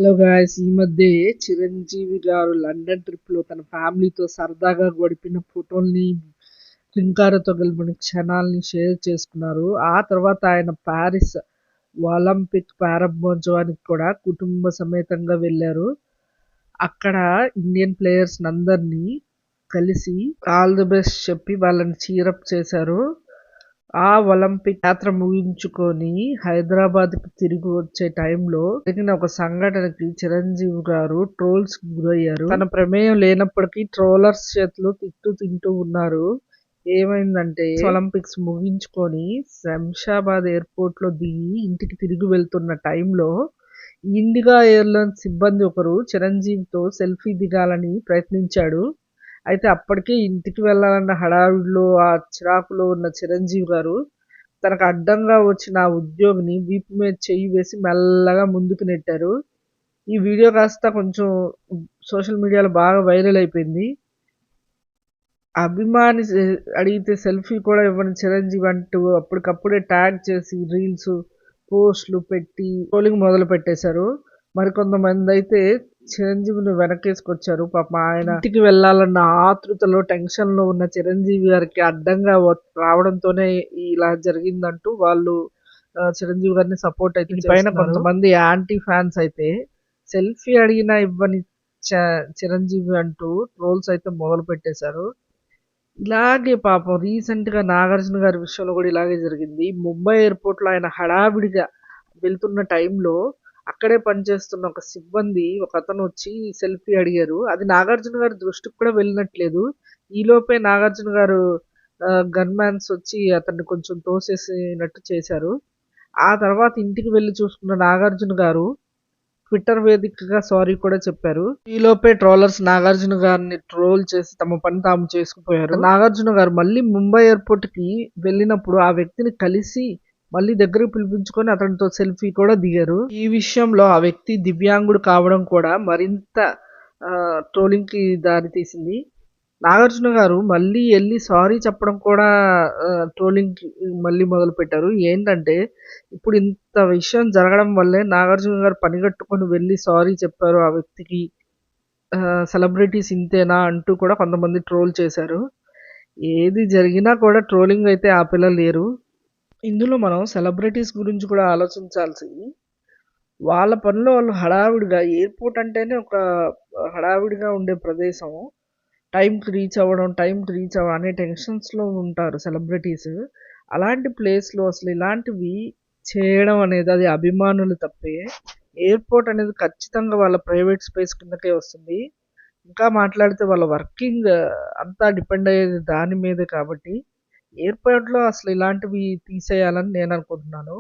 Hello guys! ఈ మధ్యే చిరంజీవి గారు లండన్ ట్రిప్‌లో తన ఫ్యామిలీతో సరదాగా గడిపిన ఫోటోల్ని, క్లింకారతో గడిపిన క్షణాల్ని షేర్ చేసుకున్నారు. ఆ తర్వాత ఆయన పారిస్ ఒలింపిక్ ప్రారంభోత్సవానికి కూడా కుటుంబ సమేతంగా వెళ్లారు. అక్కడ ఇండియన్ ప్లేయర్స్‌నందరినీ కలిసి ఆల్ ది బెస్ట్ చెప్పి వాళ్ళని చీరప్ చేశారు. ఆ ఒలింపిక్ యాత్ర ముగించుకొని హైదరాబాద్‌కి తిరిగి వచ్చే టైంలో జరిగిన ఒక సంఘటనకి చిరంజీవి గారు ట్రోల్స్‌కి గురయ్యారు. తన ప్రమేయం లేనప్పటికీ ట్రోలర్స్ చేతిలో తిట్లు తింటూ ఉన్నారు. ఏమైందంటే ఒలింపిక్స్ ముగించుకొని శంషాబాద్ ఎయిర్‌పోర్ట్‌లో దిగి ఇంటికి తిరిగి వెళ్తున్న టైంలో ఇండిగో ఎయిర్‌లైన్స్ సిబ్బంది ఒకరు చిరంజీవితో సెల్ఫీ దిగాలని ప్రయత్నించాడు. అయితే అప్పటికే ఇంటికి వెళ్ళాలన్న హడావిడిలో, ఆ చిరాకులో ఉన్న చిరంజీవి గారు తనకు అడ్డంగా వచ్చిన ఆ ఉద్యోగిని వీపు మీద చెయ్యి వేసి మెల్లగా ముందుకు నెట్టారు. ఈ వీడియో కాస్త కొంచెం సోషల్ మీడియాలో బాగా వైరల్ అయిపోయింది. అభిమాని అడిగితే సెల్ఫీ కూడా ఇవ్వని చిరంజీవి అంటూ అప్పటికప్పుడే ట్యాగ్ చేసి రీల్స్, పోస్టులు పెట్టి ట్రోలింగ్ మొదలు పెట్టేశారు. మరికొంతమంది అయితే చిరంజీవిని వెనకేసుకొచ్చారు. పాపం ఆయన ఇంటికి వెళ్ళాలన్న ఆతృతలో, టెన్షన్‌లో ఉన్న చిరంజీవి గారికి అడ్డంగా రావడంతోనే ఇలా జరిగిందంటూ వాళ్ళు చిరంజీవి గారిని సపోర్ట్ అయితే పైన కొంతమంది యాంటీ ఫ్యాన్స్ అయితే సెల్ఫీ అడిగినా ఇవ్వని చిరంజీవి అంటూ ట్రోల్స్ అయితే మొదలు పెట్టేశారు. ఇలాగే పాపం రీసెంట్‌గా 'నాగార్జున' గారి విషయంలో కూడా ఇలాగే జరిగింది. ముంబై ఎయిర్‌పోర్ట్‌లో ఆయన హడావిడిగా వెళ్తున్న టైంలో అక్కడే పనిచేస్తున్న ఒక సిబ్బంది ఒకతను వచ్చి సెల్ఫీ అడిగారు. అది 'నాగార్జున' గారి దృష్టికి కూడా వెళ్ళినట్లేదు. ఈలోపే 'నాగార్జున' గారు గన్‌మ్యాన్స్ వచ్చి అతన్ని కొంచెం తోసేసినట్టు చేశారు. ఆ తర్వాత ఇంటికి వెళ్లి చూసుకున్న 'నాగార్జున' గారు ట్విట్టర్ వేదికగా సారీ కూడా చెప్పారు. ఈలోపే ట్రోలర్స్ 'నాగార్జున' గారిని ట్రోల్ చేసి తమ పని తాము చేసుకుపోయారు. 'నాగార్జున' గారు మళ్ళీ ముంబై ఎయిర్‌పోర్ట్‌కి వెళ్ళినప్పుడు ఆ వ్యక్తిని కలిసి మళ్ళీ దగ్గరికి పిలిపించుకొని అతనితో సెల్ఫీ కూడా దిగారు. ఈ విషయంలో ఆ వ్యక్తి దివ్యాంగుడు కావడం కూడా మరింత ట్రోలింగ్‌కి దారి తీసింది. 'నాగార్జున' గారు మళ్ళీ ఎళ్లి సారీ చెప్పడం కూడా ట్రోలింగ్‌కి మళ్ళీ మొదలుపెట్టారు. ఏంటంటే ఇప్పుడు ఇంత విషయం జరగడం వల్లే 'నాగార్జున' గారు పనిగట్టుకొని వెళ్లి సారీ చెప్పారు ఆ వ్యక్తికి. సెలబ్రిటీస్ ఇంతేనా అంటూ కూడా కొంతమంది ట్రోల్ చేశారు. ఏది జరిగినా కూడా ట్రోలింగ్ అయితే ఆపేలా లేరు. ఇందులో మనం సెలబ్రిటీస్ గురించి కూడా ఆలోచించాల్సి వాళ్ళ పనిలో వాళ్ళు హడావిడిగా ఎయిర్‌పోర్ట్ అంటేనే ఒక హడావిడిగా ఉండే ప్రదేశం. టైంకి రీచ్ అవ్వడం అనే టెన్షన్స్‌లో ఉంటారు సెలబ్రిటీస్. అలాంటి ప్లేస్‌లో అసలు ఇలాంటివి చేయడం అనేది అది అభిమానులు తప్పే. ఎయిర్‌పోర్ట్ అనేది ఖచ్చితంగా వాళ్ళ ప్రైవేట్ స్పేస్ కిందకే వస్తుంది. ఇంకా మాట్లాడితే వాళ్ళ వర్కింగ్ అంతా డిపెండ్ అయ్యేది దాని మీదే కాబట్టి ఎయిర్‌పోర్ట్‌లో అసలు ఇలాంటివి తీసేయాలని నేను అనుకుంటున్నాను.